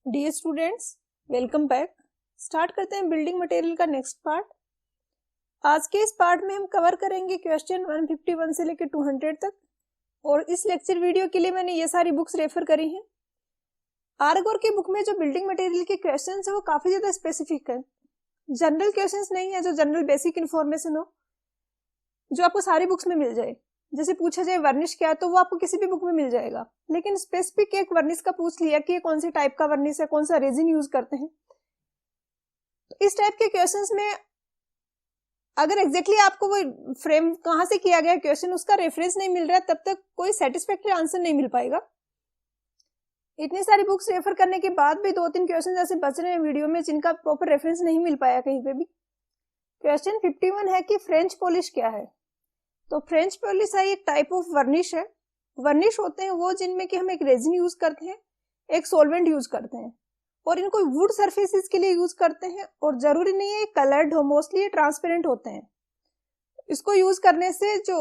Dear students, welcome back. Start करते हैं building material का नेक्स्ट पार्ट। आज के इस पार्ट में हम कवर करेंगे क्वेश्चन 151 से लेकर 200 तक। और इस लेक्चर वीडियो के लिए मैंने ये सारी बुक्स रेफर करी हैं। आरगोर की बुक में जो बिल्डिंग मटेरियल के क्वेश्चन है वो काफी ज्यादा स्पेसिफिक है, जनरल क्वेश्चन नहीं है जो जनरल बेसिक इन्फॉर्मेशन हो, जो आपको सारी बुक्स में मिल जाए। जैसे पूछा जाए वर्निश क्या है तो वो आपको किसी भी बुक में मिल जाएगा, लेकिन स्पेसिफिक एक वर्निश का पूछ लिया कि ये कौन सी टाइप का वर्निश है, कौन सा रेजिन यूज करते हैं। तो इस टाइप के क्वेश्चंस में अगर एग्जैक्टली आपको वो फ्रेम कहां से किया गया क्वेश्चन उसका रेफरेंस नहीं मिल रहा है, तब तक कोई सेटिस्फैक्टरी आंसर नहीं मिल पाएगा। इतनी सारी बुक्स रेफर करने के बाद भी 2-3 क्वेश्चन ऐसे बच रहे हैं वीडियो में जिनका प्रॉपर रेफरेंस नहीं मिल पाया कहीं पे भी। क्वेश्चन 51 है कि फ्रेंच पॉलिश क्या है। तो फ्रेंच पॉलिश है एक टाइप ऑफ वर्निश है। वर्निश होते हैं वो जिनमें कि हम एक रेजिन यूज करते हैं, एक सॉल्वेंट यूज करते हैं, और इनको वुड सरफेसेस के लिए यूज करते हैं। और जरूरी नहीं है कलर्ड हो, मोस्टली ये ट्रांसपेरेंट होते हैं। इसको यूज करने से जो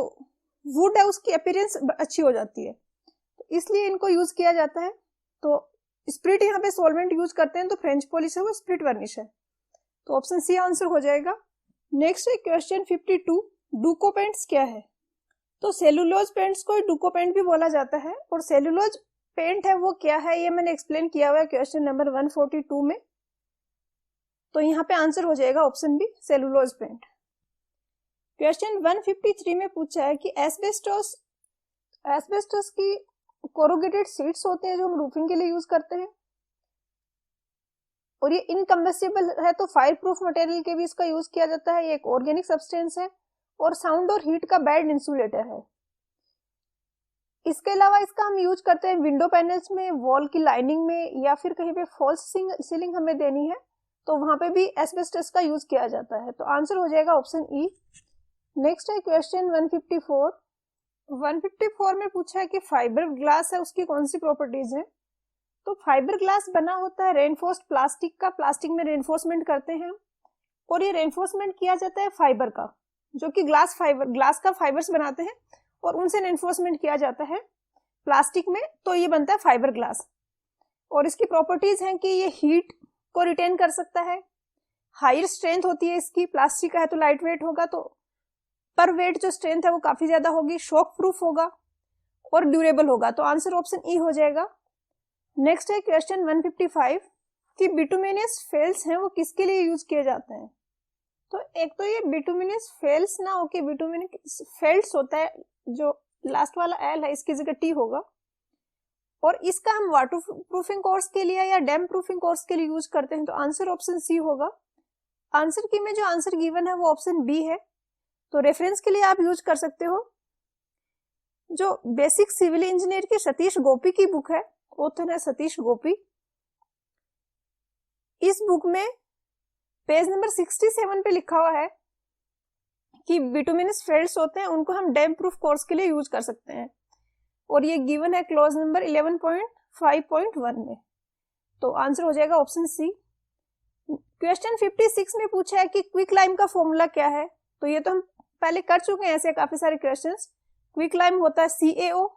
वुड है उसकी अपीयरेंस अच्छी हो जाती है, तो इसलिए इनको यूज किया जाता है। तो स्प्रिट यहाँ पे सॉल्वेंट यूज करते हैं, तो फ्रेंच पॉलिश है वो स्प्रिट वर्निश है। तो ऑप्शन सी आंसर हो जाएगा। नेक्स्ट है क्वेश्चन 52, डुको पेंट्स क्या है। तो सेलुलोज पेंट्स को डुको पेंट भी बोला जाता है, और सेलुलोज पेंट है वो क्या है ये मैंने एक्सप्लेन किया हुआ है क्वेश्चन नंबर 142 में। तो यहाँ पे आंसर हो जाएगा option B, cellulose paint. Question 153 में पूछा है कि एस्बेस्टोस की कोरुगेटेड शीट्स होते हैं जो हम रूफिंग के लिए यूज करते हैं, और ये इनकम्बस्टिबल है तो फायर प्रूफ मटेरियल के भी इसका यूज किया जाता है। ये एक ऑर्गेनिक सब्सटेंस है और साउंड और हीट का बैड इंसुलेटर है। इसके अलावा इसका हम यूज करते हैं विंडो पैनल्स में, वॉल की लाइनिंग में, या फिर कहीं पे फॉल्स सीलिंग हमें देनी है तो वहां पे भी एस्बेस्टस का यूज किया जाता है। तो आंसर हो जाएगा ऑप्शन ई। नेक्स्ट है क्वेश्चन 154। 154 में पूछा है कि फाइबर ग्लास है उसकी कौन सी प्रॉपर्टीज है। तो फाइबर ग्लास बना होता है रेनफोर्स्ड प्लास्टिक का, प्लास्टिक में रेनफोर्समेंट करते हैं, और ये रेनफोर्समेंट किया जाता है फाइबर का, जो कि ग्लास का फाइबर्स बनाते हैं और उनसे रेनफोर्समेंट किया जाता है प्लास्टिक में, तो ये बनता है फाइबर ग्लास। और इसकी प्रॉपर्टीज हैं कि ये हीट को रिटेन कर सकता है, हायर स्ट्रेंथ होती है इसकी, प्लास्टिक का है तो लाइट वेट होगा, तो पर वेट जो स्ट्रेंथ है वो काफी ज्यादा होगी, शॉक प्रूफ होगा और ड्यूरेबल होगा। तो आंसर ऑप्शन ई हो जाएगा। नेक्स्ट है क्वेश्चन 155 कि बिटुमिनस फेल्स हैं वो किसके लिए यूज किए जाते हैं। तो एक तो ये बिटुमिनस फेल्स ना होके बिटुमिनस फेल्ट्स होता है, जो लास्ट वाला एल है इसकी जगह टी होगा, और इसका हम वाटर प्रूफिंग कोर्स के लिए या डैम प्रूफिंग कोर्स के लिए यूज करते हैं। तो आंसर ऑप्शन सी होगा। आंसर की में जो आंसर गिवन है वो ऑप्शन बी है। तो रेफरेंस के लिए आप यूज कर सकते हो जो बेसिक सिविल इंजीनियर की सतीश गोपी की बुक है, ऑथर है सतीश गोपी। इस बुक में पेज नंबर 67 पे लिखा हुआ है कि बिटुमिनस फेल्ट्स होते हैं उनको हम डैम प्रूफ कोर्स के लिए यूज कर सकते हैं, और ये गिवन है क्लॉज नंबर 11.5.1 में। तो आंसर हो जाएगा ऑप्शन सी। क्वेश्चन 56 में पूछा है कि क्विक लाइम का फॉर्मूला क्या है। तो ये तो हम पहले कर चुके हैं ऐसे काफी सारे क्वेश्चंस। क्विक लाइम होता है CaO।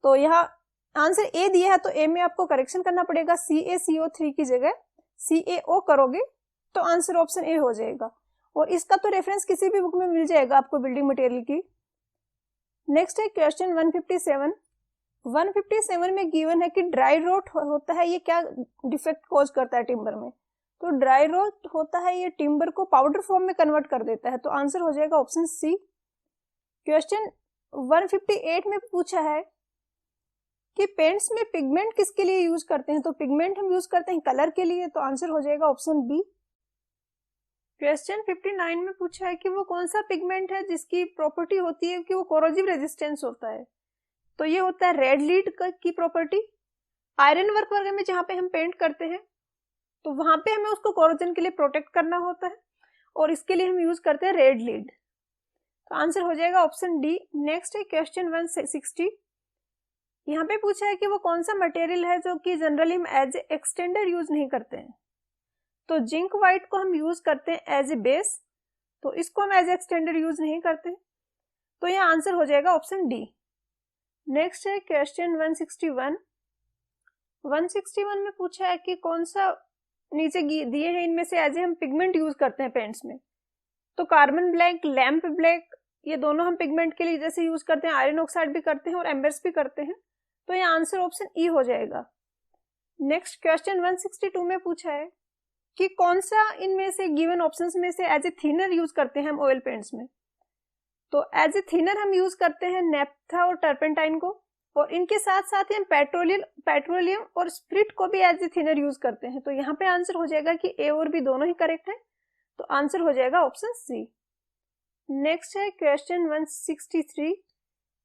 तो यहाँ आंसर ए दिया है तो ए में आपको करेक्शन करना पड़ेगा, CaCO3 की जगह CaO करोगे तो आंसर ऑप्शन ए हो जाएगा। और इसका तो रेफरेंस किसी भी बुक में मिल जाएगा आपको बिल्डिंग मटेरियल की। नेक्स्ट है क्वेश्चन 157। 157 में गिवन है कि ड्राई रोट होता है ये क्या डिफेक्ट कॉज करता है टिम्बर में। तो ड्राई रोट होता है ये टिम्बर को पाउडर फॉर्म में कन्वर्ट कर देता है। तो आंसर हो जाएगा ऑप्शन सी। क्वेश्चन 158 में पूछा है कि पेंट्स में पिगमेंट किसके लिए यूज करते हैं। तो पिगमेंट हम यूज करते हैं कलर के लिए। तो आंसर हो जाएगा ऑप्शन बी। क्वेश्चन 59 में पूछा है कि वो कौन सा पिगमेंट है जिसकी प्रॉपर्टी होती है कि वो कोरोजिव रेजिस्टेंस होता है। तो ये होता है रेड लीड की प्रॉपर्टी। आयरन वर्क वगैरह में जहां पे हम पेंट करते हैं तो वहां पे हमें उसको कोरोजन के लिए प्रोटेक्ट करना होता है, और इसके लिए हम यूज करते हैं रेड लीड। तो आंसर हो जाएगा ऑप्शन डी। नेक्स्ट है क्वेश्चन 160। यहाँ पे पूछा है कि वो कौन सा मटेरियल है जो कि जनरली हम एज ए एक्सटेंडर यूज नहीं करते हैं। तो जिंक वाइट को हम यूज करते हैं एज ए बेस, तो इसको हम एज एक्सटेंडर यूज नहीं करते। तो यहाँ आंसर हो जाएगा ऑप्शन डी। नेक्स्ट है क्वेश्चन 161। 161 में पूछा है कि कौन सा नीचे दिए हैं इनमें से एज ए हम पिगमेंट यूज करते हैं पेंट्स में। तो कार्बन ब्लैक, लैंप ब्लैक, ये दोनों हम पिगमेंट के लिए जैसे यूज करते हैं, आयरन ऑक्साइड भी करते हैं और एम्बर्स भी करते हैं। तो ये आंसर ऑप्शन ई हो जाएगा। नेक्स्ट क्वेश्चन 162 में पूछा है कि कौन सा इनमें से गिवन ऑप्शंस में से एज ए थिनर यूज करते हैं हम ऑयल पेंट्स में। तो एज ए थिनर हम यूज करते हैं नेफ्था और टर्पेंटाइन को, और इनके साथ साथ ही हम पेट्रोलियम और स्प्रिट को भी एज ए थिनर यूज करते हैं। तो यहाँ पे आंसर हो जाएगा कि ए और बी दोनों ही करेक्ट है, तो आंसर हो जाएगा ऑप्शन सी। नेक्स्ट है क्वेश्चन 163।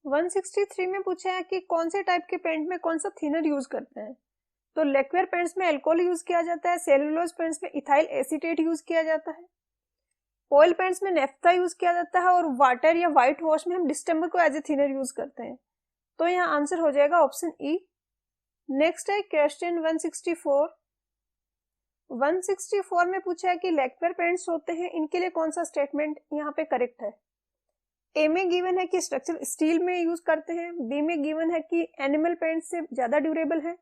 163 में पूछा है कि कौन से टाइप के पेंट में कौन सा थिनर यूज करते हैं। तो लेक्वेयर पेंट्स में अल्कोहल यूज किया जाता है, सेलुलोज पेंट्स में इथाइल एसीटेट यूज किया जाता है, ऑयल पेंट्स में नेफ्था यूज किया जाता है, और वाटर या व्हाइट वॉश में हम डिस्टेंबर को एज ए थिनर यूज करते हैं। तो यहाँ आंसर हो जाएगा ऑप्शन ई। नेक्स्ट है क्वेश्चन 164। 164 में पूछा है कि लेक्वेयर पेंट्स होते हैं, इनके लिए कौन सा स्टेटमेंट यहाँ पे करेक्ट है। ए में गिवन है कि स्ट्रक्चर स्टील में यूज करते हैं, बी में गिवन है कि एनिमल पेंट से ज्यादा ड्यूरेबल है,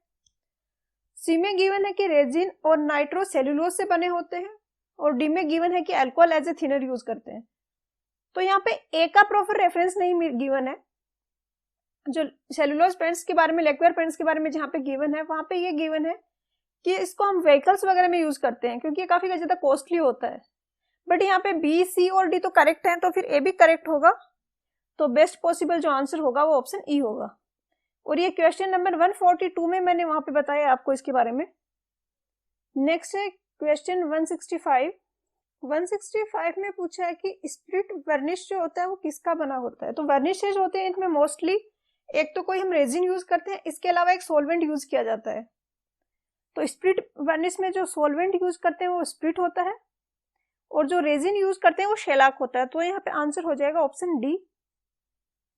सी में गिवन है कि रेजिन और नाइट्रो सेल्यूलोज से बने होते हैं, और डी में गिवन है कि alcohol as a thinner use करते हैं। तो यहाँ पे ए का प्रॉपर रेफरेंस नहीं गिवन है। जो सेल्यूलोज पेंट्स के बारे में, लेक्वेयर पेंट्स के बारे में जहाँ पे गिवन है, वहां पे ये गिवन है कि इसको हम व्हीकल्स वगैरह में यूज करते हैं, क्योंकि ये काफी ज्यादा कॉस्टली होता है। बट यहाँ पे बी, सी और डी तो करेक्ट है, तो फिर ए भी करेक्ट होगा। तो बेस्ट पॉसिबल जो आंसर होगा वो ऑप्शन ई होगा। और ये क्वेश्चन नंबर 142 में मैंने वहां पे बताया आपको इसके बारे में। नेक्स्ट है क्वेश्चन 165। 165 में पूछा है कि स्प्लिट वर्निश जो होता है वो किसका बना होता है। तो वर्निशेज होते हैं इनमें मोस्टली एक तो कोई हम रेजिन यूज करते हैं, इसके अलावा एक सॉल्वेंट यूज किया जाता है। तो स्प्लिट वर्निश में जो सॉल्वेंट यूज करते हैं वो स्प्लिट होता है, और जो रेजिन यूज करते हैं वो शेलाक होता है। तो यहाँ पे आंसर हो जाएगा ऑप्शन डी।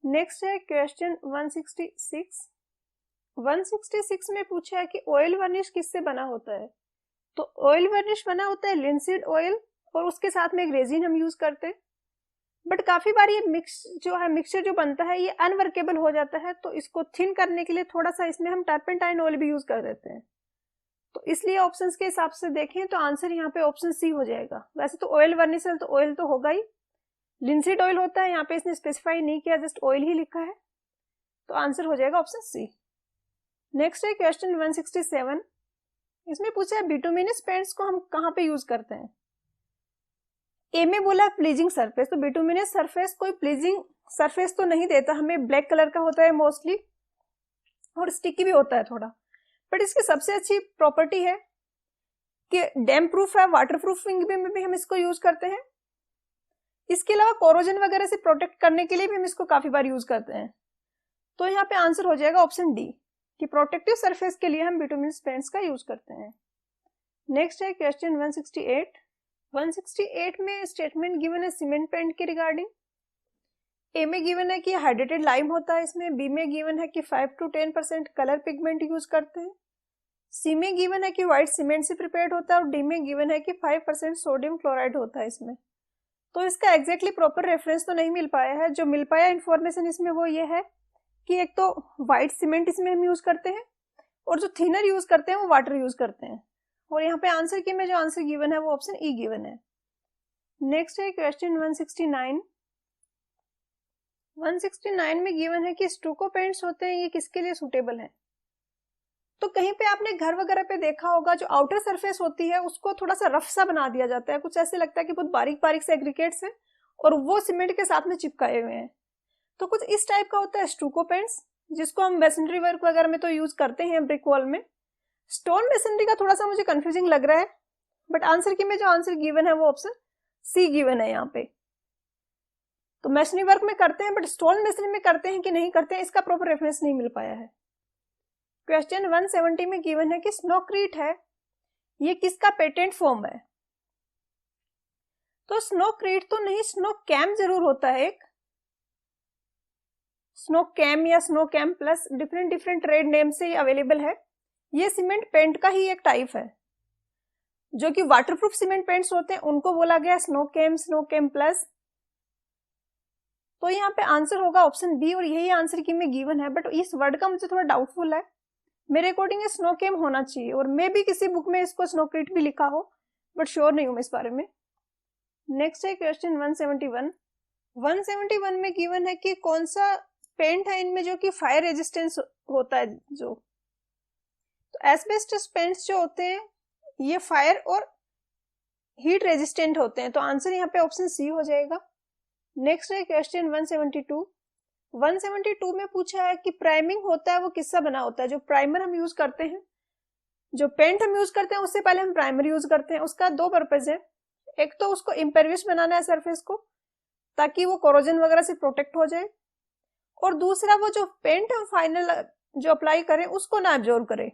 नेक्स्ट है क्वेश्चन 166। 166 में पूछा है कि ऑयल वर्निश किससे बना होता है। तो ऑयल वर्निश बना होता है लिंसीड ऑयल, और उसके साथ में एक रेजिन हम यूज करते हैं। बट काफी बार ये मिक्सचर जो बनता है ये अनवर्केबल हो जाता है, तो इसको थिन करने के लिए थोड़ा सा इसमें हम टर्पेंटाइन ऑयल भी यूज कर देते हैं। तो इसलिए ऑप्शंस के हिसाब से देखें तो आंसर यहाँ पे ऑप्शन सी हो जाएगा। वैसे तो ऑयल वर्निशर तो ऑयल तो होगा ही, लिंसीड ऑयल होता है, यहाँ पे इसने स्पेसिफाई नहीं किया, जस्ट ऑयल ही लिखा है। तो आंसर हो जाएगा ऑप्शन सी। नेक्स्ट है क्वेश्चन 167। इसमें पूछा है बिटुमिनस पेंट्स को हम कहाँ पे यूज करते हैं। ए में बोला प्लीजिंग सरफेस, तो बिटुमिनस सरफेस कोई प्लीजिंग सरफेस तो नहीं देता हमें, ब्लैक कलर का होता है मोस्टली और स्टिकी भी होता है थोड़ा। बट इसकी सबसे अच्छी प्रॉपर्टी है कि डैम प्रूफ है, वाटर प्रूफिंग में भी हम इसको यूज करते हैं। इसके अलावा कोरोजन वगैरह से प्रोटेक्ट करने के लिए भी हम इसको काफी बार यूज करते हैं। तो यहाँ पे आंसर हो जाएगा ऑप्शन डी कि प्रोटेक्टिव सरफेस के लिए हम बिटुमिनस पेंट्स का यूज करते हैं। नेक्स्ट है क्वेश्चन 168। 168 में स्टेटमेंट गिवन है सीमेंट पेंट के रिगार्डिंग। ए में गिवन है कि हाइड्रेटेड लाइम होता है इसमें, बी में गिवन है कि 5 to 10% कलर पिगमेंट यूज करते हैं, सी में गिवन है कि व्हाइट सीमेंट से प्रिपेयर्ड होता है, और डी में गिवन है कि 5% सोडियम क्लोराइड होता है इसमें। तो इसका एग्जैक्टली प्रॉपर रेफरेंस तो नहीं मिल पाया है। जो मिल पाया इन्फॉर्मेशन इसमें वो ये है कि एक तो व्हाइट सीमेंट इसमें हम यूज करते हैं, और जो थिनर यूज करते हैं वो वाटर यूज करते हैं। और यहाँ पे आंसर की में जो आंसर गिवन है वो ऑप्शन ई गिवन है। नेक्स्ट है क्वेश्चन 169। 169 में गिवन है कि स्टूको पेंट्स होते हैं, ये किसके लिए सुटेबल है। तो कहीं पे आपने घर वगैरह पे देखा होगा, जो आउटर सरफेस होती है उसको थोड़ा सा रफ सा बना दिया जाता है, कुछ ऐसे लगता है कि बहुत बारीक बारीक से एग्रीगेट्स हैं और वो सीमेंट के साथ में चिपकाए हुए हैं। तो कुछ इस टाइप का होता है स्टूको पेंट्स, जिसको हम मेसनरी वर्क वगैरह में तो यूज करते हैं ब्रिक वॉल में। स्टोन मेसनरी का थोड़ा सा मुझे कंफ्यूजिंग लग रहा है, बट आंसर की में जो आंसर गिवन है वो ऑप्शन सी गिवन है यहाँ पे। तो मेसनरी वर्क में करते हैं, बट स्टोन मेसनरी में करते हैं कि नहीं करते हैं इसका प्रॉपर रेफरेंस नहीं मिल पाया है। क्वेश्चन 170 में गिवन है कि स्नोक्रीट है, ये किसका पेटेंट फॉर्म है। तो स्नोक्रीट तो नहीं, स्नो कैम जरूर होता है एक, स्नो कैम या Snowcem plus, different trade name से अवेलेबल है। ये सीमेंट पेंट का ही एक टाइप है। जो कि वाटरप्रूफ सीमेंट पेंट्स होते हैं उनको बोला गया स्नो कैम प्लस। तो यहाँ पे आंसर होगा ऑप्शन बी, और यही आंसर की में गिवन है, बट इस वर्ड का मुझे थोड़ा डाउटफुल है मेरे अकॉर्डिंग ये स्नो केम होना चाहिए, और मे भी किसी बुक में इसको स्नोक्रिट भी लिखा हो, बट श्योर नहीं हूं मैं इस बारे में। नेक्स्ट है क्वेश्चन 171। 171 में गिवन है कि कौन सा पेंट है इनमें जो कि फायर रेजिस्टेंस होता है। जो तो एस्बेस्टस पेंट्स जो होते हैं ये फायर और हीट रेजिस्टेंट होते हैं, तो आंसर यहाँ पे ऑप्शन सी हो जाएगा। नेक्स्ट है क्वेश्चन 172। 172 में पूछा है कि प्राइमिंग होता है वो किससा बना होता है। जो प्राइमर हम यूज करते हैं, जो पेंट हम यूज करते हैं उससे पहले हम प्राइमर यूज करते हैं। उसका दो पर्पज है, एक तो उसको इम्पेरियस बनाना है सरफेस को, ताकि वो कोरोजन वगैरह से प्रोटेक्ट हो जाए, और दूसरा वो जो पेंट हम फाइनल जो अप्लाई करें उसको ना एब्जॉर्ब करे।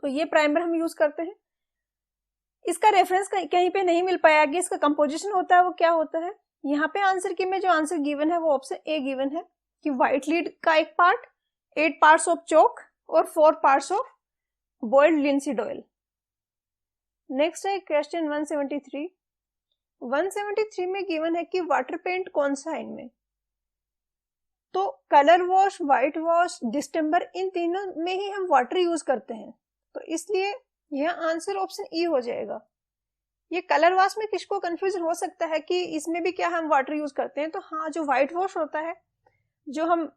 तो ये प्राइमर हम यूज करते हैं। इसका रेफरेंस कहीं पे नहीं मिल पाया कि इसका कंपोजिशन होता है वो क्या होता है। यहाँ पे आंसर की में जो आंसर गिवन है वो ऑप्शन ए गिवन है कि व्हाइट लीड का एक पार्ट, 8 पार्ट्स ऑफ चौक और 4 parts of boiled linseed oil. Next है क्वेश्चन 173। 173 में गिवन है कि वाटर पेंट कौन सा है इनमें। तो colour wash, white wash, distemper, इन तीनों में ही हम वाटर यूज करते हैं, तो इसलिए यह आंसर ऑप्शन ई हो जाएगा। ये कलर वॉश में किसको कंफ्यूजन हो सकता है कि इसमें भी क्या हम वाटर यूज करते हैं, तो हाँ, जो व्हाइट वॉश होता है जो हम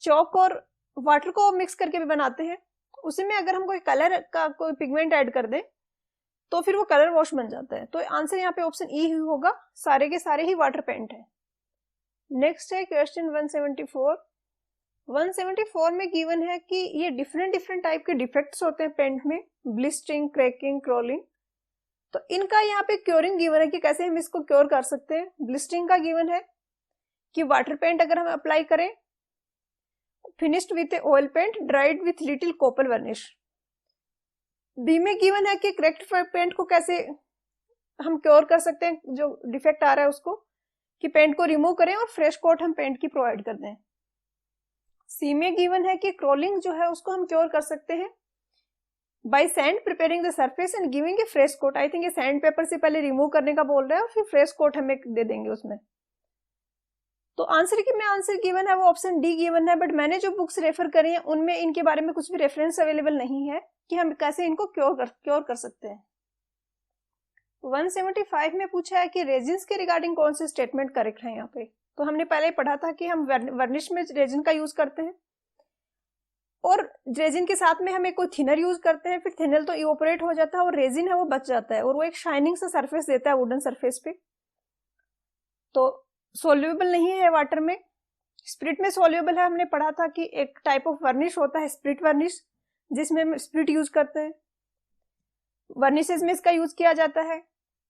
चौक और वाटर को मिक्स करके भी बनाते हैं, उसी में अगर हम कोई कलर का कोई पिगमेंट ऐड कर दें तो फिर वो कलर वॉश बन जाता है। तो आंसर यहाँ पे ऑप्शन ई होगा, सारे के सारे ही वाटर पेंट है। नेक्स्ट है क्वेश्चन 174। 174 में गिवन है कि ये डिफरेंट टाइप के डिफेक्ट्स होते हैं पेंट में, ब्लिस्टरिंग, क्रैकिंग, क्रॉलिंग। तो इनका यहाँ पे क्योरिंग गिवन है कि कैसे हम इसको क्योर कर सकते हैं। ब्लिस्टरिंग का गिवन है कि वाटर पेंट अगर हम अप्लाई करें, finished with oil paint, dried with little copper varnish. B में गिवन है कि क्रैक्ड पेंट को कैसे हम क्योर कर सकते हैं, जो डिफेक्ट आ रहा है उसको, कि पेंट को रिमूव करें और फ्रेश कोट हम पेंट की प्रोवाइड कर दें। सी में गिवन है कि क्रॉलिंग जो है उसको हम क्योर कर सकते हैं by sand preparing the surface and giving a fresh coat. I think ये सैंड पेपर से पहले रिमूव करने का बोल रहा है और फिर फ्रेश कोट हमें दे देंगे उसमें। तो आंसर की में आंसर गिवन है वो ऑप्शन डी गिवन है, बट मैंने जो बुक्स रेफर करी हैं उनमें इनके बारे में कुछ भी रेफरेंस अवेलेबल नहीं है कि हम कैसे इनको क्योर कर सकते हैं। 175 में पूछा है कि रेजिन्स के रिगार्डिंग कौन से स्टेटमेंट करेक्ट है यहाँ पे। तो हमने पहले ही पढ़ा था कि हम वर्निश में रेजिन का यूज करते हैं, और रेजिन के साथ में हमें कोई थिनर यूज करते हैं, फिर थिनर तो इवोपरेट हो जाता है और रेजिन है वो बच जाता है, और वो एक शाइनिंग सा सरफेस देता है वुडन सरफेस पे। तो सोल्यूबल नहीं है वाटर में, स्पिरिट में सोल्यूबल है। हमने पढ़ा था कि एक टाइप ऑफ वर्निश होता है स्पिरिट वर्निश, जिसमें हम स्पिरिट यूज करते हैं, वर्निशेस में इसका यूज किया जाता है,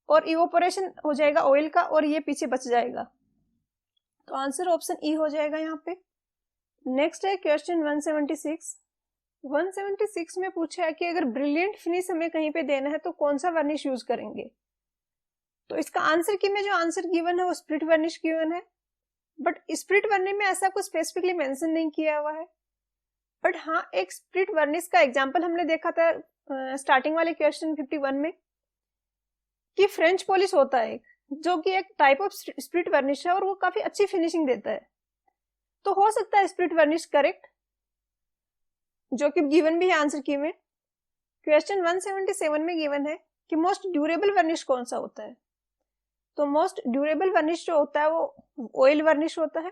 और इवोपोरेशन हो जाएगा ऑयल का और ये पीछे बच जाएगा। तो आंसर ऑप्शन ई हो जाएगा यहाँ पे। नेक्स्ट है क्वेश्चन 176। 176 में पूछा है कि अगर ब्रिलियंट फिनिश हमें कहीं पे देना है तो कौन सा वर्निश यूज करेंगे। तो इसका आंसर की में जो आंसर गिवन है वो स्प्रिट वर्निश गिवन है, बट स्प्रिट वर्निश में ऐसा कुछ स्पेसिफिकली मेंशन नहीं किया हुआ है। बट हाँ, एक स्प्रिट वर्निश का एग्जांपल हमने देखा था स्टार्टिंग वाले क्वेश्चन 51 में, कि फ्रेंच पॉलिश होता है एक, जो कि एक टाइप ऑफ स्प्रिट वर्निश है और वो काफी अच्छी फिनिशिंग देता है। तो हो सकता है स्प्रिट वर्निश करेक्ट, जो कि गिवन भी है आंसर की में। क्वेश्चन 177 में गिवन है कि मोस्ट ड्यूरेबल वर्निश कौन सा होता है। तो मोस्ट ड्यूरेबल वर्निश जो होता है वो ऑयल वर्निश होता है,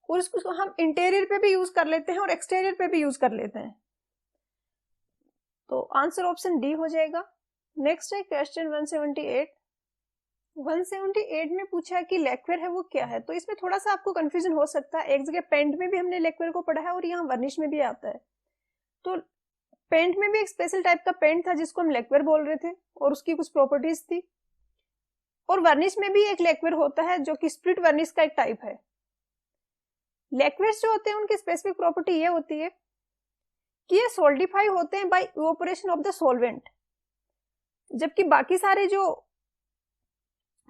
और उसको हम इंटीरियर पे भी यूज कर लेते हैं और एक्सटीरियर पे भी यूज कर लेते हैं। तो आंसर ऑप्शन डी हो जाएगा। नेक्स्ट है क्वेश्चन 178। 178 में पूछा है कि लैक्वेर है वो क्या है। तो इसमें थोड़ा सा आपको कंफ्यूजन हो सकता है, एक जगह पेंट में भी हमने लैक्वेर को पढ़ा है और यहाँ वर्निश में भी आता है। तो पेंट में भी एक स्पेशल टाइप का पेंट था जिसको हम लैक्वेर बोल रहे थे और उसकी कुछ प्रॉपर्टीज थी, और वर्निश में भी एक लैक्वेर होता है जो कि स्प्लिट वर्निश का एक टाइप है। लैक्वेर्स जो होते हैं उनकी स्पेसिफिक प्रॉपर्टी ये होती है कि ये सोल्डिफाई होते हैं by evaporation of the solvent, जबकि बाकी सारे जो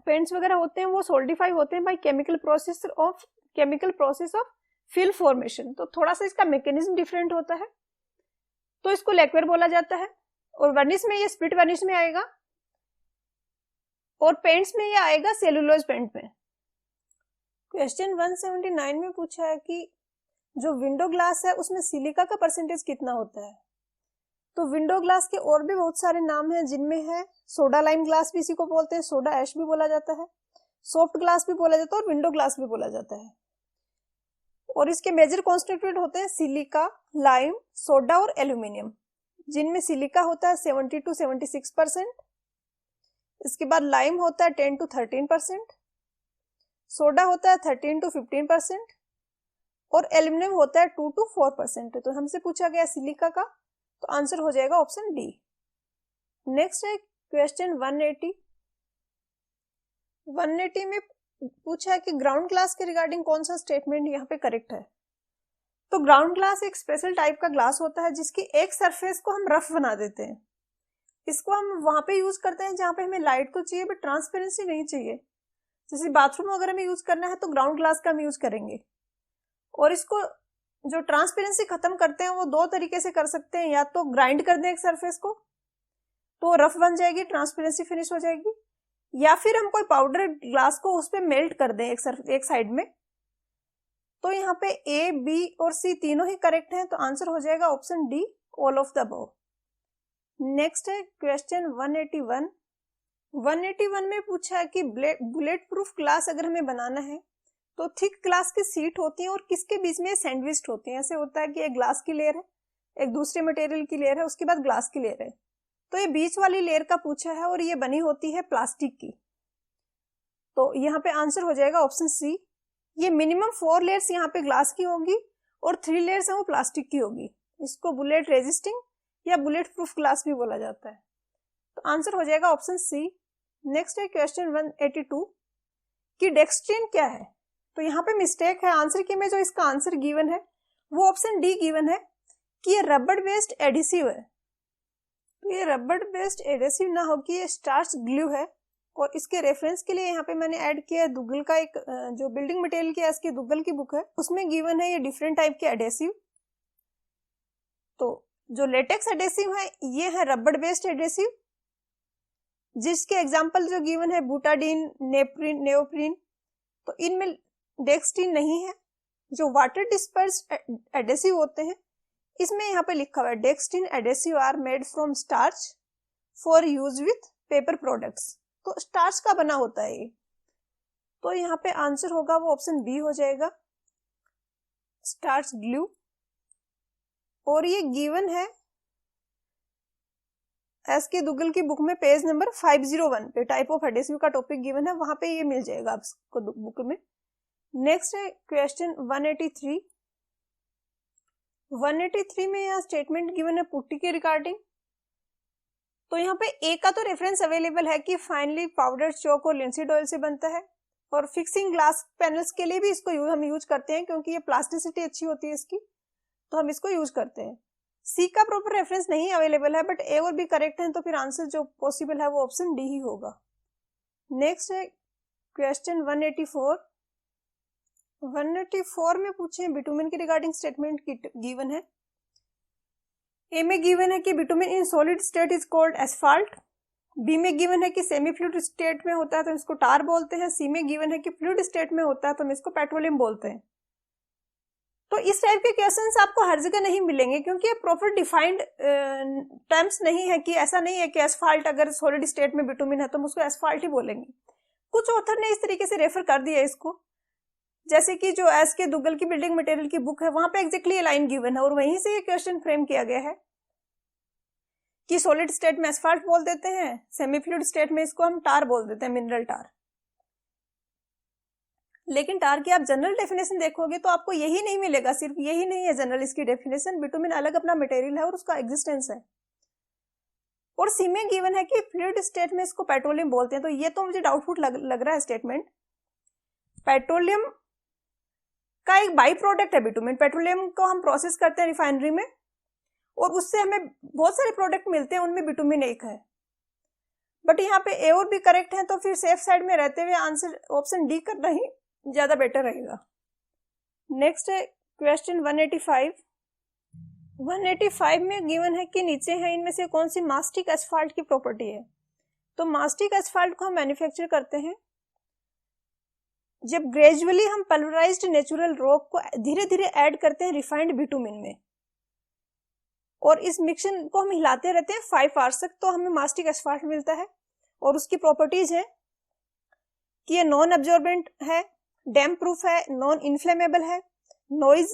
पेंट्स वगैरह होते हैं वो सोल्डिफाई होते हैं by chemical process of film formation. तो थोड़ा सा इसका मैकेनिज्म डिफरेंट होता है, तो इसको लैक्वेर बोला जाता है। और वर्निश में ये स्प्लिट वर्निश में आएगा, और पेंट्स में ये आएगा सेलुलोज पेंट में। क्वेश्चन 179 में पूछा है कि जो विंडो ग्लास है उसमें सिलिका का परसेंटेज कितना होता है। तो विंडो ग्लास के और भी बहुत सारे नाम हैं, जिनमें है सोडा लाइम ग्लास भी इसी को बोलते हैं, सोडा ऐश भी बोला जाता है, सॉफ्ट ग्लास भी बोला जाता है और विंडो ग्लास भी बोला जाता है। और इसके मेजर कॉन्स्टिट्यूएंट होते हैं सिलिका, लाइम, सोडा और एल्यूमिनियम, जिनमें सिलिका होता है 70 to 76%, इसके बाद लाइम होता है 10 to 13%, सोडा होता है 13 to 15% और एल्यूमिनियम होता है 2 to 4%। तो हमसे पूछा गया सिलिका का, तो आंसर हो जाएगा ऑप्शन डी। नेक्स्ट है क्वेश्चन 180। 180 में पूछा है कि ग्राउंड ग्लास के रिगार्डिंग कौन सा स्टेटमेंट यहाँ पे करेक्ट है। तो ग्राउंड ग्लास एक स्पेशल टाइप का ग्लास होता है जिसकी एक सरफेस को हम रफ बना देते हैं। इसको हम वहां पे यूज करते हैं जहाँ पे हमें लाइट तो चाहिए बट ट्रांसपेरेंसी नहीं चाहिए। जैसे बाथरूम वगैरह में यूज करना है तो ग्राउंड ग्लास का हम यूज करेंगे। और इसको जो ट्रांसपेरेंसी खत्म करते हैं वो दो तरीके से कर सकते हैं, या तो ग्राइंड कर दें एक सरफेस को तो रफ बन जाएगी, ट्रांसपेरेंसी फिनिश हो जाएगी, या फिर हम कोई पाउडर ग्लास को उस पर मेल्ट कर दें एक साइड में। तो यहाँ पे ए, बी और सी तीनों ही करेक्ट हैं, तो आंसर हो जाएगा option D, all of the above. Next है क्वेश्चन 181। 181 में पूछा है कि बुलेट प्रूफ ग्लास अगर हमें बनाना है तो थिक ग्लास की सीट होती है और किसके बीच में सैंडविच्ड होती है। ऐसे होता है कि एक ग्लास की लेयर है, एक दूसरे मटेरियल की लेयर है, उसके बाद ग्लास की लेयर है। तो ये बीच वाली लेयर का पूछा है और ये बनी होती है प्लास्टिक की। तो यहाँ पे आंसर हो जाएगा ऑप्शन सी। ये मिनिमम 4 लेयर्स यहाँ पे ग्लास की होगी और 3 लेयर्स है वो प्लास्टिक की होगी। इसको बुलेट रेजिस्टिंग या बुलेट प्रूफ ग्लास भी बोला जाता है। तो आंसर हो जाएगा ऑप्शन सी। नेक्स्ट है क्वेश्चन 182 कि डेक्सट्रीन क्या है। तो यहाँ पे मिस्टेक है आंसर की में, जो इसका आंसर गिवन है वो ऑप्शन डी गिवन है कि ये रबड़ बेस्ड एडिसिव है। तो ये रबड़ बेस्ड एडिसिव ना हो कि ये स्टार्च ग्लू है। और इसके रेफरेंस के लिए यहाँ पे मैंने ऐड किया दुग्गल का एक जो बिल्डिंग मटेरियल की इसकी दुग्गल की बुक है, उसमें गिवन है ये डिफरेंट टाइप के एडेसिव। तो जो लेटेक्स एडेसिव है ये है रबड़ बेस्ड एडेसिव, जिसके एग्जांपल जो गिवन है बूटाडीन, नेओप्रीन। तो इनमें डेक्सट्रीन नहीं है। जो वाटर डिस्पर्स्ड एडेसिव होते हैं इसमें यहाँ पे लिखा हुआ है dextrin adhesive are made from starch for use with paper products. तो स्टार्च का बना होता है ये। तो यहाँ पे आंसर होगा वो ऑप्शन बी हो जाएगा, स्टार्च ग्लू। और ये गिवन है एस के दुग्गल की बुक में पेज नंबर 501 पे टाइप ऑफ एडेसिव का टॉपिक गिवन है, वहां पे ये मिल जाएगा आपको बुक में। नेक्स्ट है क्वेश्चन 183। 183 में यह स्टेटमेंट गिवन है पुट्टी के रिगार्डिंग। तो यहाँ पे ए का तो रेफरेंस अवेलेबल है कि फाइनली पाउडर चौक और लिंसीड ऑयल से बनता है, और फिक्सिंग ग्लास पैनल्स के लिए भी इसको हम यूज करते हैं क्योंकि ये प्लास्टिसिटी अच्छी होती है इसकी, तो हम इसको यूज करते हैं। सी का प्रॉपर रेफरेंस नहीं अवेलेबल है बट ए और बी करेक्ट है, तो फिर आंसर जो पॉसिबल है वो ऑप्शन डी ही होगा। नेक्स्ट है क्वेश्चन 184। 184 में पूछे बिटुमेन के रिगार्डिंग स्टेटमेंट गिवन है। ए में गिवन है कि bitumen in solid state is called asphalt. B में गिवन है कि सेमी फ्लूइड स्टेट में होता है तो इसको टार बोलते हैं। सी में गिवन है कि फ्लूइड स्टेट में होता है तो हम इसको पेट्रोलियम बोलते हैं। तो इस टाइप के क्वेश्चंस आपको हर जगह नहीं मिलेंगे क्योंकि ये प्रॉपर डिफाइंड टर्म्स नहीं है, कि ऐसा नहीं है कि एस्फाल्ट अगर सॉलिड स्टेट में बिटुमेन है तो हम उसको एस्फाल्ट ही बोलेंगे। कुछ ऑथर ने इस तरीके से रेफर कर दिया इसको, जैसे कि जो एस के दुग्गल की बिल्डिंग मटेरियल की बुक है वहां पे एग्जैक्टली लाइन गिवन है और वहीं से ये क्वेश्चन फ्रेम किया गया है कि सॉलिड स्टेट में एस्फाल्ट बोल देते हैं, सेमी फ्लूइड स्टेट में इसको हम टार बोल देते हैं, मिनरल टार। लेकिन टार की आप जनरल डेफिनेशन देखोगे तो आपको यही नहीं मिलेगा, सिर्फ यही नहीं है जनरल इसकी डेफिनेशन। बिटुमेन अलग अपना मटेरियल है और उसका एग्जिस्टेंस है। और सी में गिवन है कि फ्लूइड स्टेट में इसको पेट्रोलियम बोलते हैं, तो ये तो मुझे डाउटफुल लग रहा है स्टेटमेंट। पेट्रोलियम का एक बाई प्रोडक्ट है बिटुमेन। पेट्रोलियम को हम प्रोसेस करते हैं रिफाइनरी में और उससे हमें बहुत सारे प्रोडक्ट मिलते हैं, उनमें बिटुमेन एक है। बट यहाँ पे ए और बी करेक्ट है, तो फिर सेफ साइड में रहते हुए आंसर ऑप्शन डी करना ही ज्यादा बेटर रहेगा। नेक्स्ट है क्वेश्चन 185। 185 में गिवन है कि नीचे है इनमें से कौन सी मास्टिक एस्फाल्ट की प्रॉपर्टी है। तो मास्टिक एस्फाल्ट को हम मैन्युफैक्चर करते हैं जब ग्रेजुअली हम पल्वराइज्ड नेचुरल रॉक को धीरे धीरे ऐड करते हैं रिफाइंड बिटुमिन में और इस मिक्सचर को हम हिलाते रहते हैं 5 आवर्स तक, तो हमें मास्टिक एस्फाल्ट मिलता है। और उसकी प्रॉपर्टीज है कि ये नॉन एब्जॉर्बेंट है, डैम्प प्रूफ है, नॉन इन्फ्लेमेबल है, नॉइज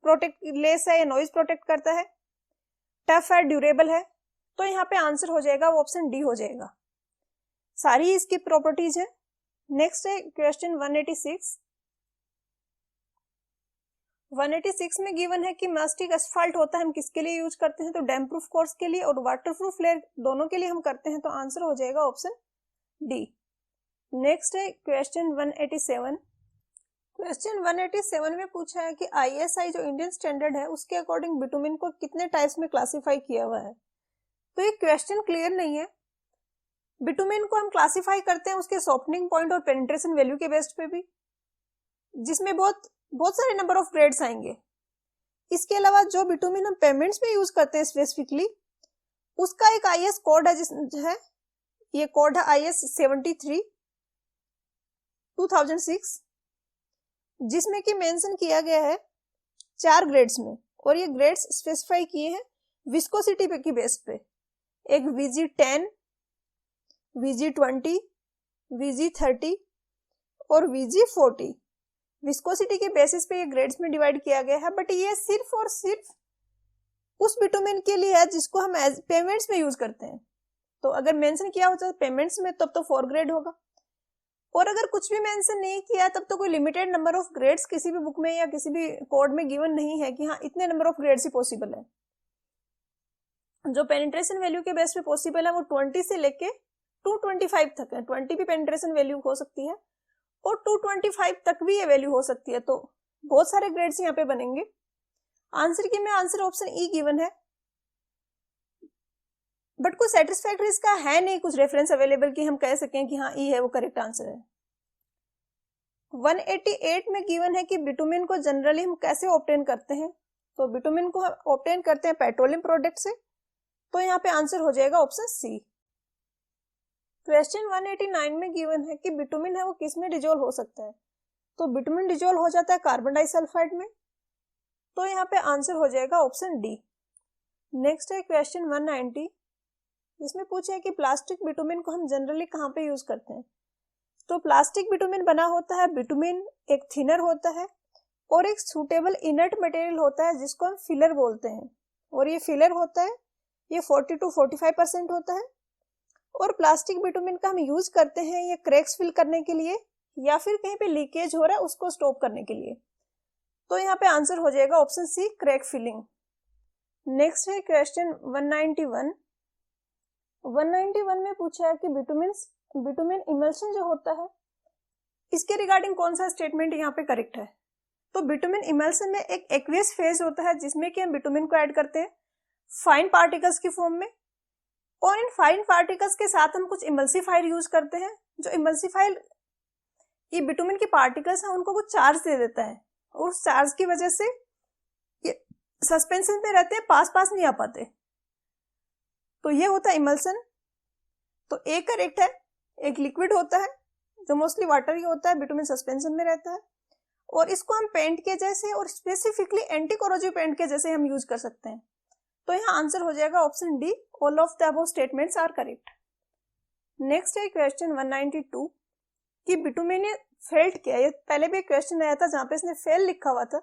प्रोटेक्ट लेस है, नॉइज प्रोटेक्ट करता है, टफ है, ड्यूरेबल है। तो यहाँ पे आंसर हो जाएगा वो ऑप्शन डी हो जाएगा, सारी इसकी प्रॉपर्टीज है। नेक्स्ट है क्वेश्चन 186। 186 में गिवन है कि मास्टिक एस्फाल्ट होता है हम किसके लिए यूज करते हैं, तो डैम्प प्रूफ कोर्स के लिए और वाटर प्रूफ लेयर दोनों के लिए हम करते हैं, तो आंसर हो जाएगा ऑप्शन डी। नेक्स्ट है क्वेश्चन 187। क्वेश्चन 187 में पूछा है कि ISI जो इंडियन स्टैंडर्ड है उसके अकॉर्डिंग बिटुमिन को कितने टाइप्स में क्लासिफाई किया हुआ है। तो ये क्वेश्चन क्लियर नहीं है। बिटुमिन को हम क्लासिफाई करते हैं उसके सॉफ्टनिंग पॉइंट और पेनिट्रेशन वैल्यू के बेस पे भी, जिसमें बहुत सारे नंबर ऑफ ग्रेड्स आएंगे। इसके अलावा जो बिटुमिन हम पेमेंट्स में यूज करते हैं स्पेसिफिकली, उसका एक IS कोड है, ये कोड है IS 73 2006, जिसमें कि मेंशन किया गया है 4 ग्रेड्स में, और ये ग्रेड्स स्पेसिफाई किए हैं विस्कोसिटी पे की बेस पे। एक VG10, VG20, VG30 और VG40 विस्कोसिटी के बेसिस पे ये ग्रेड्स में डिवाइड किया गया है। बट ये सिर्फ और सिर्फ उस बिटुमिन के लिए है जिसको हम एज पेमेंट्स में यूज करते हैं। तो अगर मेंशन किया होता है पेमेंट्स में तब तो 4 ग्रेड होगा, और अगर कुछ भी मेंशन नहीं किया तब तो कोई लिमिटेड नंबर ऑफ ग्रेड्स किसी भी बुक में या किसी भी कोड में गिवन नहीं है कि हाँ इतने number of grades he possible है। जो पेनिट्रेशन वैल्यू के बेस पे पॉसिबल है वो 20 से लेके 225 तक है। 20 भी पेनिट्रेशन वैल्यू हो सकती है और 225 तक भी ये वैल्यू हो सकती है, तो बहुत सारे ग्रेड्स यहाँ पे बनेंगे। आंसर की में आंसर ऑप्शन ई गिवन है, बट कुछ सेटिस्फैक्टरी इसका है नहीं कुछ रेफरेंस अवेलेबल कि हम कह सकें कि हाँ ई है वो करेक्ट आंसर है। 188 में गिवन है कि बिटुमिन को जनरली हम कैसे ऑब्टेन करते हैं, तो बिटुमिन को हम ऑब्टेन करते हैं पेट्रोलियम प्रोडक्ट से, तो यहाँ पे आंसर हो जाएगा ऑप्शन सी। क्वेश्चन 189 में गिवन है कि बिटुमिन है वो किस में डिजोल्व हो सकता है, तो बिटुमिन डिजोल्व हो जाता है कार्बन डाइसल्फाइड में, तो यहाँ पे आंसर हो जाएगा ऑप्शन डी। नेक्स्ट है क्वेश्चन 190, जिसमें पूछा है कि प्लास्टिक बिटुमिन को हम जनरली कहाँ पे यूज करते हैं, तो प्लास्टिक बिटुमिन बना होता है, बिटुमिन एक थिनर होता है और एक सूटेबल इनर्ट मटेरियल होता है जिसको हम फिलर बोलते हैं, और ये फिलर होता है ये 40 to 45% होता है। और प्लास्टिक बिटुमिन का हम यूज करते हैं ये क्रैक्स फिल करने के लिए या फिर कहीं पे लीकेज हो रहा है उसको स्टॉप करने के लिए, तो यहाँ पे आंसर हो जाएगा option C crack filling. Next है क्वेश्चन 191। 191 में पूछा है कि बिटुमिन इमल्शन जो होता है इसके रिगार्डिंग कौन सा स्टेटमेंट यहाँ पे करेक्ट है, तो बिटुमिन इमल्शन में एक एक्वियस फेज होता है जिसमें कि हम बिटुमिन को ऐड करते हैं फाइन पार्टिकल्स की फॉर्म में, और इन फाइन पार्टिकल्स के साथ हम कुछ इमल्सिफायर यूज करते हैं। जो इमल्सिफायर ये बिटुमिन के पार्टिकल्स हैं उनको कुछ चार्ज दे देता है, और उस चार्ज की वजह से ये सस्पेंशन में रहते हैं, पास नहीं आ पाते, तो ये होता है इमल्सन। तो ए करेक्ट है, एक लिक्विड होता है जो मोस्टली वाटर ही होता है, बिटुमिन सस्पेंशन में रहता है, और इसको हम पेंट के जैसे और स्पेसिफिकली एंटी कोरोजिव पेंट के जैसे हम यूज कर सकते हैं, तो यहाँ आंसर हो जाएगा option D, all of the above statements are correct. Next है क्वेश्चन 192 कि बिटुमिन फेल्ट क्या है, पहले भी एक क्वेश्चन आया था जहां पे इसने फेल लिखा हुआ था,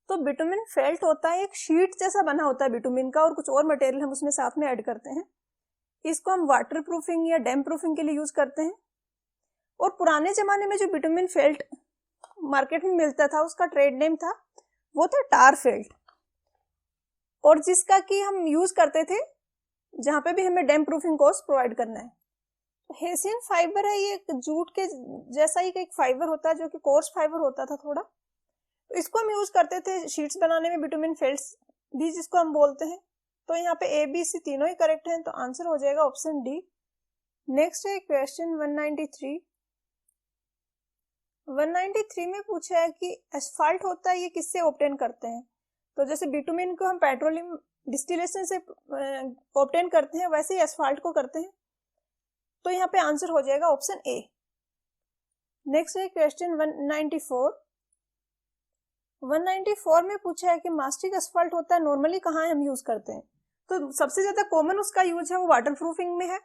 तो बिटुमिन फेल्ट होता है एक शीट जैसा बना होता है बिटुमिन का, और कुछ और मटेरियल हम उसमें साथ में ऐड करते हैं। इसको हम वाटर प्रूफिंग या डैम प्रूफिंग के लिए यूज करते हैं, और पुराने जमाने में जो बिटुमिन फेल्ट मार्केट में मिलता था उसका ट्रेड नेम था वो था टार फेल्ट, और जिसका कि हम यूज करते थे जहां पे भी हमें डैम प्रूफिंग कोर्स प्रोवाइड करना है। हेसियन फाइबर है, ये जूट के जैसा ही एक फाइबर होता है जो कि कोर्स फाइबर होता था थोड़ा, तो इसको हम यूज करते थे शीट्स बनाने में, बिटुमिन फेल्ट्स भी जिसको हम बोलते हैं, तो यहाँ पे ए बी सी तीनों ही करेक्ट हैं, तो आंसर हो जाएगा ऑप्शन डी। नेक्स्ट है क्वेश्चन 193। 193 में पूछा है कि एस्फाल्ट होता है ये किससे ऑब्टेन करते हैं, तो जैसे बिटुमिन को हम पेट्रोलियम डिस्टिलेशन से ऑब्टेन करते हैं वैसे ही एस्फाल्ट को करते हैं, तो यहाँ पे आंसर हो जाएगा ऑप्शन ए। नेक्स्ट है क्वेश्चन 194 में पूछा है कि मास्टिक एस्फाल्ट होता है नॉर्मली कहाँ हम यूज करते हैं, तो सबसे ज्यादा कॉमन उसका यूज है वो वाटर प्रूफिंग में है,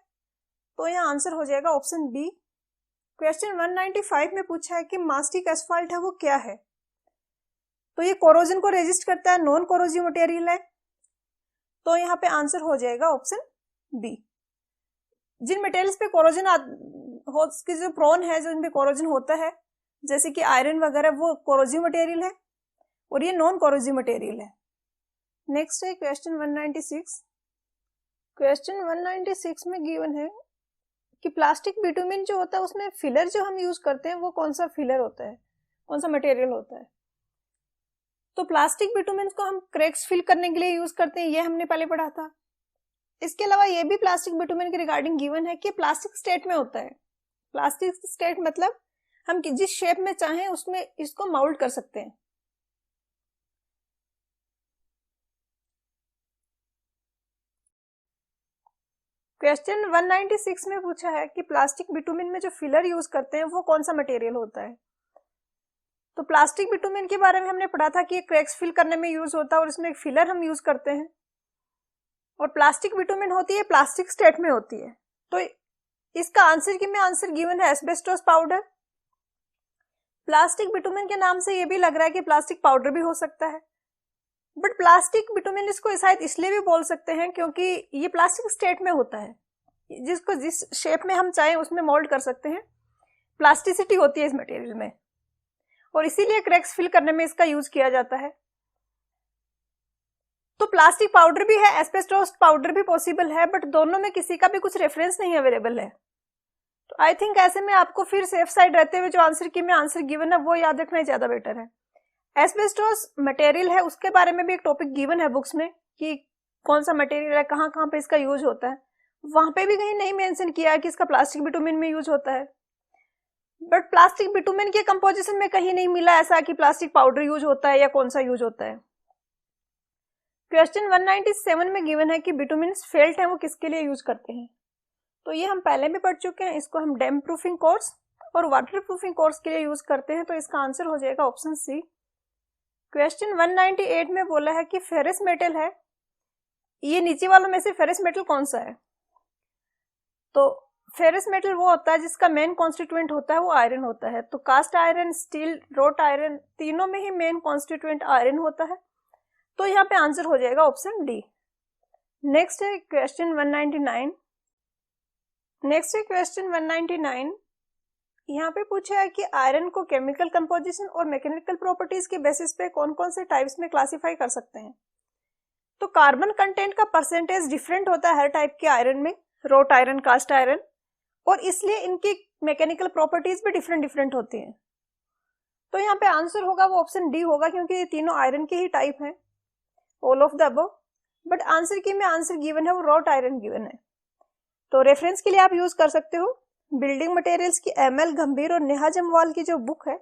तो यहाँ आंसर हो जाएगा ऑप्शन बी। क्वेश्चन 195 में पूछा है कि मास्टिक एस्फाल्ट है वो क्या है, तो ये कोरोजन को रेजिस्ट करता है, नॉन कोरोजिव मटेरियल है, तो यहाँ पे आंसर हो जाएगा ऑप्शन बी। जिन मटेरियल्स पे कोरोजन की जो प्रोन है, जो इनपे कोरोजन होता है, जैसे कि आयरन वगैरह, वो कोरोजिव मटेरियल है और ये नॉन कोरोजिव मटेरियल है। नेक्स्ट है क्वेश्चन 196। क्वेश्चन 196 में गिवन है कि प्लास्टिक बिटुमिन जो होता है उसमें फिलर जो हम यूज करते हैं वो कौन सा फिलर होता है, कौन सा मटेरियल होता है। तो प्लास्टिक बिटुमिन को हम क्रैक्स फिल करने के लिए यूज करते हैं, ये हमने पहले पढ़ा था। इसके अलावा ये भी प्लास्टिक बिटुमिन के रिगार्डिंग गिवन है कि प्लास्टिक स्टेट में होता है। प्लास्टिक स्टेट मतलब हम जिस शेप में चाहें उसमें इसको माउल्ड कर सकते हैं। क्वेश्चन 196 में पूछा है कि प्लास्टिक बिटुमिन में जो फिलर यूज करते हैं वो कौन सा मटेरियल होता है। तो प्लास्टिक बिटुमिन के बारे में हमने पढ़ा था कि क्रैक्स फिल करने में यूज होता है और इसमें एक फिलर हम यूज करते हैं, और प्लास्टिक बिटुमिन होती है प्लास्टिक स्टेट में होती है। तो इसका आंसर गिवन है एस्बेस्टोस पाउडर। प्लास्टिक बिटुमिन के नाम से ये भी लग रहा है कि प्लास्टिक पाउडर भी हो सकता है, बट प्लास्टिक बिटुमिन इसको शायद इसलिए भी बोल सकते हैं क्योंकि ये प्लास्टिक स्टेट में होता है, जिसको जिस शेप में हम चाहें उसमें मोल्ड कर सकते हैं, प्लास्टिसिटी होती है इस मटेरियल में, और इसीलिए क्रैक्स फिल करने में इसका यूज किया जाता है। तो प्लास्टिक पाउडर भी है, एस्बेस्टोस पाउडर भी पॉसिबल है, बट दोनों में किसी का भी कुछ रेफरेंस नहीं अवेलेबल है। तो आई थिंक ऐसे में आपको फिर सेफ साइड रहते हुए जो आंसर गिवन है वो याद रखना ज्यादा बेटर है। एस्बेस्टोस मटेरियल है, उसके बारे में भी एक टॉपिक गिवन है बुक्स में कि कौन सा मटेरियल है, कहाँ कहाँ पे इसका यूज होता है। वहां पे भी कहीं नहीं मेंशन किया है कि इसका प्लास्टिक बिटुमिन में यूज होता है, बट प्लास्टिक बिटुमिन के कंपोजिशन में कहीं नहीं मिला ऐसा कि प्लास्टिक पाउडर यूज होता है या कौन सा यूज होता है। क्वेश्चन 197 में गिवन है कि बिटुमिन फेल्ट है वो किसके लिए यूज करते हैं, तो ये हम पहले भी पढ़ चुके हैं। इसको हम डैम प्रूफिंग कोर्स और वाटर प्रूफिंग कोर्स के लिए यूज करते हैं, तो इसका आंसर हो जाएगा ऑप्शन सी। क्वेश्चन 198 में बोला है कि फेरस मेटल है, ये नीचे वालों में से फेरस मेटल कौन सा है। तो फेरस मेटल वो होता है जिसका मेन कॉन्स्टिट्यूएंट होता है वो आयरन होता है। तो cast iron, steel, wrought iron, तीनों में ही मेन कॉन्स्टिट्यूएंट आयरन होता है, तो यहाँ पे आंसर हो जाएगा ऑप्शन डी। नेक्स्ट है क्वेश्चन 199। यहाँ पे पूछा है कि आयरन को केमिकल कंपोजिशन और मैकेनिकल प्रॉपर्टीज के बेसिस पे कौन कौन से टाइप्स में क्लासिफाई कर सकते हैं। तो कार्बन कंटेंट का परसेंटेज डिफरेंट होता है हर टाइप के आयरन में, रोट आयरन, कास्ट आयरन, और इसलिए इनकी मैकेनिकल प्रॉपर्टीज भी डिफरेंट होती हैं। तो यहाँ पे आंसर होगा वो ऑप्शन डी होगा, क्योंकि ये तीनों आयरन के ही टाइप हैं, all of the above. But answer की में आंसर गिवन है वो रोट आयरन गिवन है। तो रेफरेंस के लिए आप यूज कर सकते हो बिल्डिंग मटेरियल्स की एमएल गंभीर और नेहा जमवाल की जो बुक है,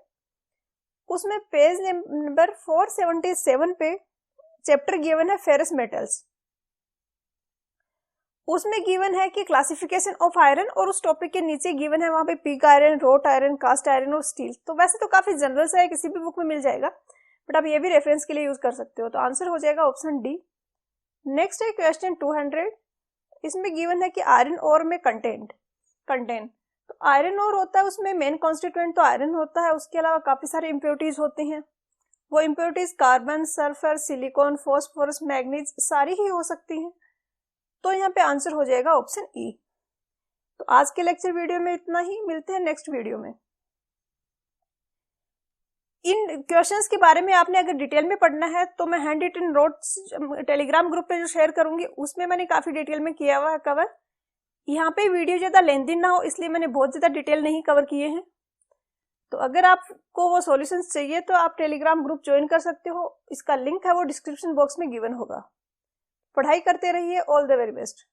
उसमें पेज नंबर 477 पे चैप्टर गिवन है फेरस मेटल्स। उसमें गिवन है कि क्लासिफिकेशन ऑफ आयरन, और उस टॉपिक के नीचे गिवन है वहां पे pig iron, wrought iron, cast iron और स्टील। तो वैसे तो काफी जनरल सा है, किसी भी बुक में मिल जाएगा, बट आप ये भी रेफरेंस के लिए यूज कर सकते हो। तो आंसर हो जाएगा ऑप्शन डी। नेक्स्ट है क्वेश्चन 200। इसमें गिवन है कि आयरन ओर में कंटेन, तो आयरन ओर होता है उसमें मेन कॉन्स्टिट्यूएंट तो आयरन होता है, उसके अलावा काफी सारे इम्प्योरिटीज होती हैं। वो impurities carbon, sulphur, silicon, phosphorus, manganese सारी ही हो सकती हैं। तो यहाँ पे आंसर हो जाएगा ऑप्शन ई। तो आज के लेक्चर वीडियो में इतना ही, मिलते हैं नेक्स्ट वीडियो में। इन क्वेश्चंस के बारे में आपने अगर डिटेल में पढ़ना है तो मैं handwritten notes Telegram group पे जो शेयर करूंगी उसमें मैंने काफी डिटेल में किया हुआ है कवर। यहाँ पे वीडियो ज्यादा लेंथी ना हो इसलिए मैंने बहुत ज्यादा डिटेल नहीं कवर किए हैं। तो अगर आपको वो सॉल्यूशंस चाहिए तो आप टेलीग्राम ग्रुप ज्वाइन कर सकते हो, इसका लिंक है वो डिस्क्रिप्शन बॉक्स में गिवन होगा। पढ़ाई करते रहिए, ऑल द वेरी बेस्ट।